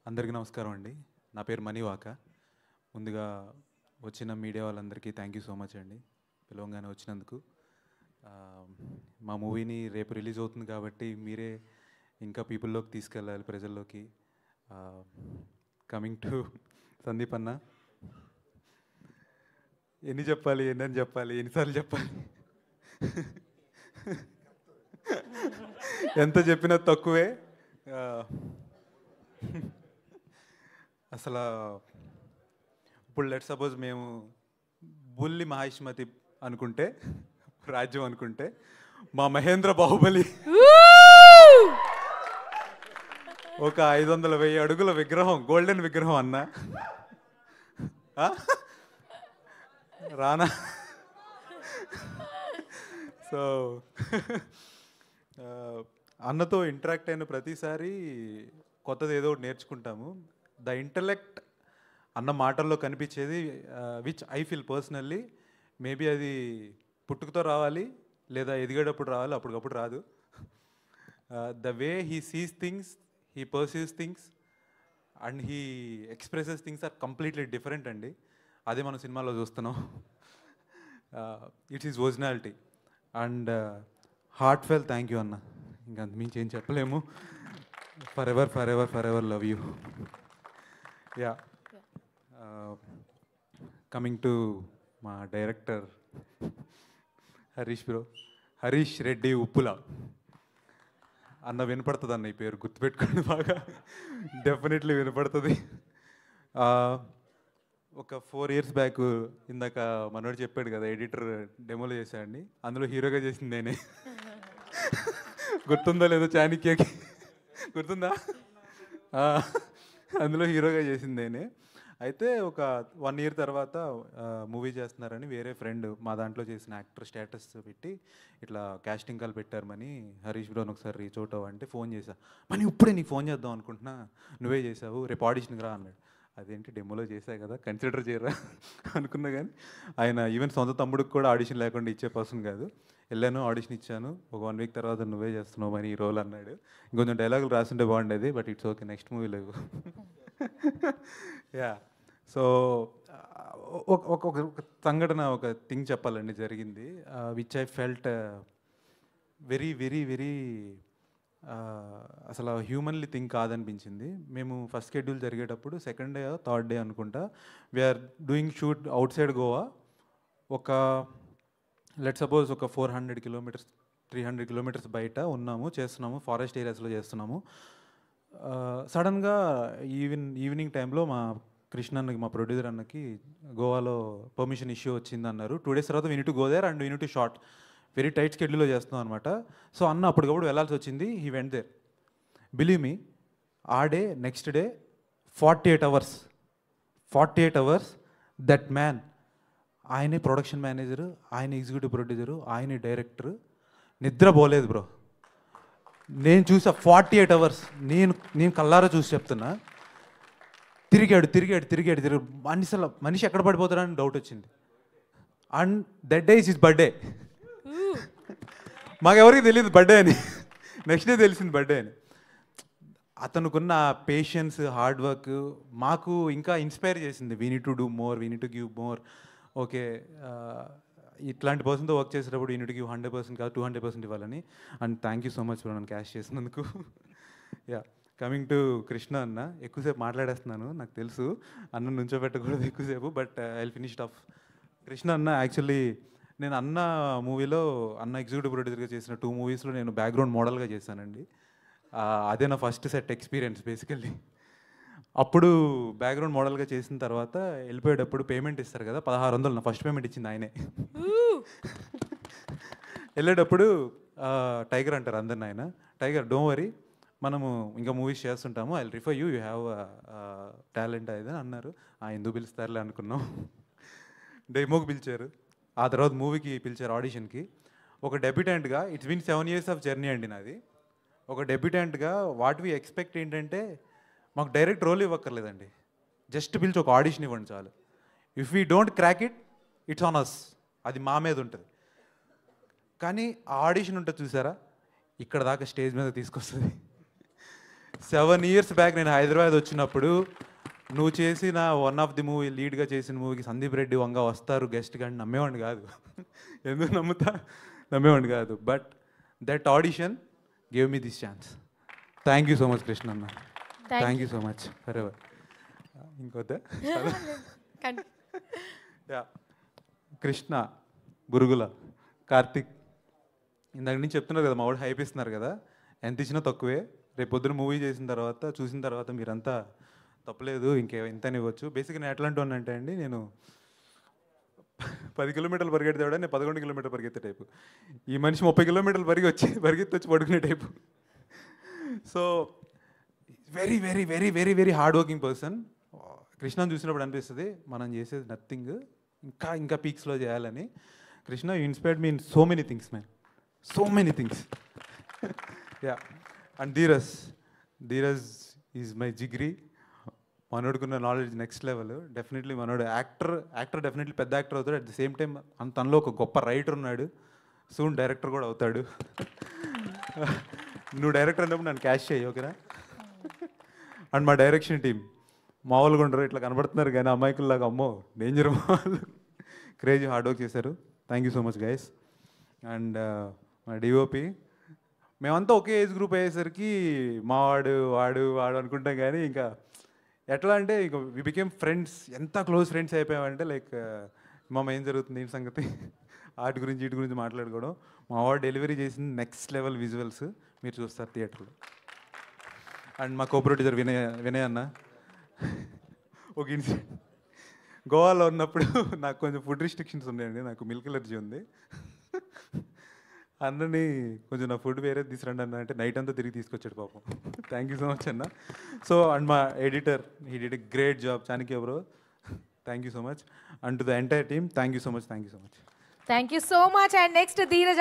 అందరికీ నమస్కారం అండి. నా పేరు మణివాక. ముందుగా వచ్చిన మీడియా వాళ్ళందరికీ థ్యాంక్ యూ సో మచ్ అండి, పిలవంగానే వచ్చినందుకు. మా మూవీని రేపు రిలీజ్ అవుతుంది కాబట్టి మీరే ఇంకా పీపుల్లోకి తీసుకెళ్ళాలి, ప్రజల్లోకి. కమింగ్ టు సందీప్ అన్న, ఎన్ని చెప్పాలి, ఎన్నని చెప్పాలి, ఎన్నిసార్లు చెప్పాలి? ఎంత చెప్పినా తక్కువే. అసలు ఇప్పుడు లెట్ సపోజ్ మేము బుల్లి మహాష్మతి అనుకుంటే, రాజ్యం అనుకుంటే, మా మహేంద్ర బాహుబలి ఒక 500,000 అడుగుల విగ్రహం, గోల్డెన్ విగ్రహం అన్న. రానా? సో అన్నతో ఇంటరాక్ట్ అయిన ప్రతిసారి కొత్తది ఏదో ఒకటి నేర్చుకుంటాము. ద ఇంటలెక్ట్ అన్న మాటల్లో కనిపించేది, which I feel personally, maybe అది పుట్టుకతో రావాలి లేదా ఎదిగేటప్పుడు రావాలి, అప్పటికప్పుడు రాదు. The way he sees things, he perceives things and he expresses things are completely different అండి. అదే మనం సినిమాలో చూస్తున్నాం. It's is originality and heartfelt thank you అన్న. ఇంకా అంతమించి ఏం చెప్పలేము. Forever forever forever love you. Yeah, coming to మా డైరెక్టర్ హరీష్ బ్రో, హరీష్ రెడ్డి ఉప్పుల అన్న. వినపడుతుంది అన్న, ఈ పేరు గుర్తుపెట్టుకోండి, బాగా డెఫినెట్లీ వినపడుతుంది. ఒక 4 years బ్యాక్ ఇందాక మనోడు చెప్పాడు కదా, ఎడిటర్ డెమోలో చేశాడండి, అందులో హీరోగా చేసింది నేనే. గుర్తుందో లేదో, చాణక్యకి గుర్తుందా? అందులో హీరోగా చేసింది నేనే. అయితే ఒక 1 year తర్వాత మూవీ చేస్తున్నారని వేరే ఫ్రెండ్ మా దాంట్లో చేసిన యాక్టర్ స్టేటస్ పెట్టి ఇట్లా కాస్టింగ్ కాల్ పెట్టారమని, హరీష్ బ్రోని ఒకసారి రీచ్ అవుట్ అవ్వంటే ఫోన్ చేశా. మరి ఇప్పుడే నీకు ఫోన్ చేద్దాం అనుకుంటున్నా, నువ్వే చేసావు, రేపు ఆడిషన్కి రా అన్నాడు. అదేంటి, డెమోలో చేశాయి కదా, కన్సిడర్ చేయరా అనుకున్నా. కానీ ఆయన ఈవెన్ సొంత తమ్ముడికి కూడా ఆడిషన్ లేకుండా ఇచ్చే పర్సన్ కాదు. వెళ్ళాను, ఆడిషన్ ఇచ్చాను. ఒక 1 week తర్వాత నువ్వే చేస్తున్నావు మరి ఈ రోల్ అన్నాడు. ఇంకొంచెం డైలాగులు రాస్తుంటే బాగుండేది, but it's okay, next movie లేవు. యా, సో ఒక సంఘటన, ఒక థింగ్ చెప్పాలండి జరిగింది, which I felt very very very అసలు హ్యూమన్లీ థింగ్ కాదనిపించింది. మేము ఫస్ట్ షెడ్యూల్ జరిగేటప్పుడు 2nd day 3rd day అనుకుంటా, we are doing shoot outside Goa. ఒక లెట్ సపోజ్ ఒక 400 kilometers 300 kilometers బయట ఉన్నాము, చేస్తున్నాము, ఫారెస్ట్ ఏరియాస్లో చేస్తున్నాము. సడన్గా ఈవినింగ్ టైంలో మా కృష్ణ అన్నకి, మా ప్రొడ్యూసర్ అన్నకి గోవాలో పర్మిషన్ ఇష్యూ వచ్చింది అన్నారు. 2 days తర్వాత we need to go there and we need to shot. Very tight షెడ్యూల్లో చేస్తున్నాం అనమాట. సో అన్న అప్పటికప్పుడు వెళ్ళాల్సి వచ్చింది. He went there. Believe me, ఆ day next day 48 hours that man, ఆయనే ప్రొడక్షన్ మేనేజరు, ఆయన ఎగ్జిక్యూటివ్ ప్రొడ్యూసరు, ఆయనే డైరెక్టరు, నిద్రపోలేదు బ్రో. నేను చూసా 48 hours, నేను కల్లారా చూసి చెప్తున్నా. తిరిగాడు. మనిషి ఎక్కడ పడిపోతాడని డౌట్ వచ్చింది. And that day is his birthday. మాకెవరికి తెలియదు బర్త్డే అని, నెక్స్ట్ డే తెలిసింది బర్త్డే అని. అతనుకున్న పేషెన్స్, హార్డ్ వర్క్ మాకు ఇంకా ఇన్స్పైర్ చేసింది. We need to do more, we need to give more. Okay, ఇట్లాంటి పర్సన్తో వర్క్ చేసేటప్పుడు వీ నీడ్ టు గివ్ 100% కాదు 200% ఇవ్వాలని. And thank you so much for నన్ను క్యాష్ చేసినందుకు. యా, కమింగ్ టు కృష్ణ అన్న. ఎక్కువసేపు మాట్లాడేస్తున్నాను, నాకు తెలుసు అన్న నుంచోబెట్టకూడదు ఎక్కువసేపు, but I will finish off. Krishna అన్న, యాక్చువల్లీ నేను అన్న మూవీలో, అన్న ఎగ్జిక్యూటివ్ ప్రొడ్యూసర్గా చేసిన 2 moviesలో నేను బ్యాక్గ్రౌండ్ మోడల్గా చేశానండి. అదే నా ఫస్ట్ సెట్ ఎక్స్పీరియన్స్ బేసికల్లీ. అప్పుడు బ్యాక్గ్రౌండ్ మోడల్గా చేసిన తర్వాత వెళ్ళిపోయేటప్పుడు పేమెంట్ ఇస్తారు కదా, 1600 నా ఫస్ట్ పేమెంట్ ఇచ్చింది ఆయనే. వెళ్ళేటప్పుడు టైగర్ అంటారు అందరిని ఆయన, టైగర్ డోంట్ వరీ, మనము ఇంకా మూవీస్ చేస్తుంటాము, I will refer you, you have talent అది అన్నారు. ఎందుకు పిలుస్తారులే అనుకున్నాం. డెమోకి పిలిచారు, ఆ తర్వాత మూవీకి పిలిచారు ఆడిషన్కి. ఒక డెబ్యూటెంట్గా, it's been 7 years of journey అండి నాది. ఒక డెబ్యూటెంట్గా వాట్ వీ ఎక్స్పెక్ట్ ఏంటంటే, మాకు డైరెక్ట్ రోల్ ఇవ్వక్కర్లేదండి, జస్ట్ పిలిచి ఒక ఆడిషన్ ఇవ్వండి చాలు. If we don't crack it, it's on us, అది మా మీద ఉంటుంది. కానీ ఆ ఆడిషన్ ఉంటుంది చూసారా, ఇక్కడ దాకా స్టేజ్ మీద తీసుకొస్తుంది. 7 years బ్యాక్ నేను హైదరాబాద్ వచ్చినప్పుడు నువ్వు చేసిన వన్ ఆఫ్ ది మూవీ లీడ్గా చేసిన మూవీకి సందీప్ రెడ్డి వంగ వస్తారు గెస్ట్గా అని నమ్మేవాడిని కాదు. ఎందుకు నమ్మేవాడిని కాదు. But that audition gave me this chance. Thank you so much Krishna అన్న. Thank you so much forever. ఇంకొద్దా యా కృష్ణ, గురుగుల, కార్తిక్ ఇందాక నుంచి చెప్తున్నారు కదా, మా వాడు హైప్ ఇస్తున్నారు కదా, ఎంత ఇచ్చినా తక్కువే. రేపు పొద్దున మూవీ చేసిన తర్వాత చూసిన తర్వాత మీరంతా తప్పలేదు ఇంతని ఇవ్వచ్చు. బేసిక్గా నేను ఎట్లాంటి అంటే అండి, నేను 10 కిలోమీటర్లు పరిగెడతాడా, నేను 11 కిలోమీటర్లు పరిగెత్తే టైపు. ఈ మనిషి 30 కిలోమీటర్లు పరిగెత్తి వచ్చి పడుకునే type. So very very very very very hard working person. కృష్ణను చూసినప్పుడు అనిపిస్తుంది మనం చేసేది నథింగ్, ఇంకా పీక్స్లో చేయాలని. Krishna you inspired me in so many things man, so many things. Yeah and Dheeraj is my జిగ్రీ. మనోడుకున్న నాలెడ్జ్ నెక్స్ట్ లెవెల్. డెఫినెట్లీ మనోడు యాక్టర్ డెఫినెట్లీ పెద్ద యాక్టర్ అవుతాడు. అట్ ది సేమ్ టైం తనలో ఒక గొప్ప రైటర్ ఉన్నాడు. సూన్ డైరెక్టర్ కూడా అవుతాడు. నువ్వు డైరెక్టర్ అన్నప్పుడు నన్ను క్యాష్ చేయి, ఓకేనా? అండ్ మా డైరెక్షన్ టీం మామూలుగా ఉండరు, ఇట్లా కనబడుతున్నారు కానీ అమ్మాయికుల్లాగా అమ్మో డేంజర్. వాళ్ళు క్రేజీ హార్డ్ వర్క్ చేశారు. Thank you so much guys. And మా డిఓపి, మేమంతా ఒకే ఏజ్ గ్రూప్ అయ్యేసరికి వాడు అనుకుంటాం కానీ ఇంకా ఎట్లా అంటే ఇక వి బికేమ్ ఫ్రెండ్స్. ఎంత క్లోజ్ ఫ్రెండ్స్ అయిపోయామంటే లైక్ మామ ఏం జరుగుతుంది ఏంటి సంగతి, వీటి గురించి మాట్లాడుకోవడం. మా వాడు డెలివరీ చేసిన నెక్స్ట్ లెవెల్ విజువల్స్ మీరు చూస్తారు థియేటర్లో. అండ్ మా కో ప్రొడ్యూసర్ వినయ్ అన్న, ఒక ఇన్సిడెంట్ గోవాలో ఉన్నప్పుడు నాకు కొంచెం ఫుడ్ రిస్ట్రిక్షన్స్ ఉన్నాయండి, నాకు మిల్క్ ఎలర్జీ ఉంది. అన్నని కొంచెం నా ఫుడ్ వేరే తీసుకురండి అన్న అంటే నైట్ అంతా తిరిగి తీసుకొచ్చాడు పాపం. థ్యాంక్ యూ సో మచ్ అన్న. సో అండ్ మా editor, he did a great job, Chanakya bro. Thank you so much. And to the entire team thank you so much. Thank you so much. And next, Dheeraj.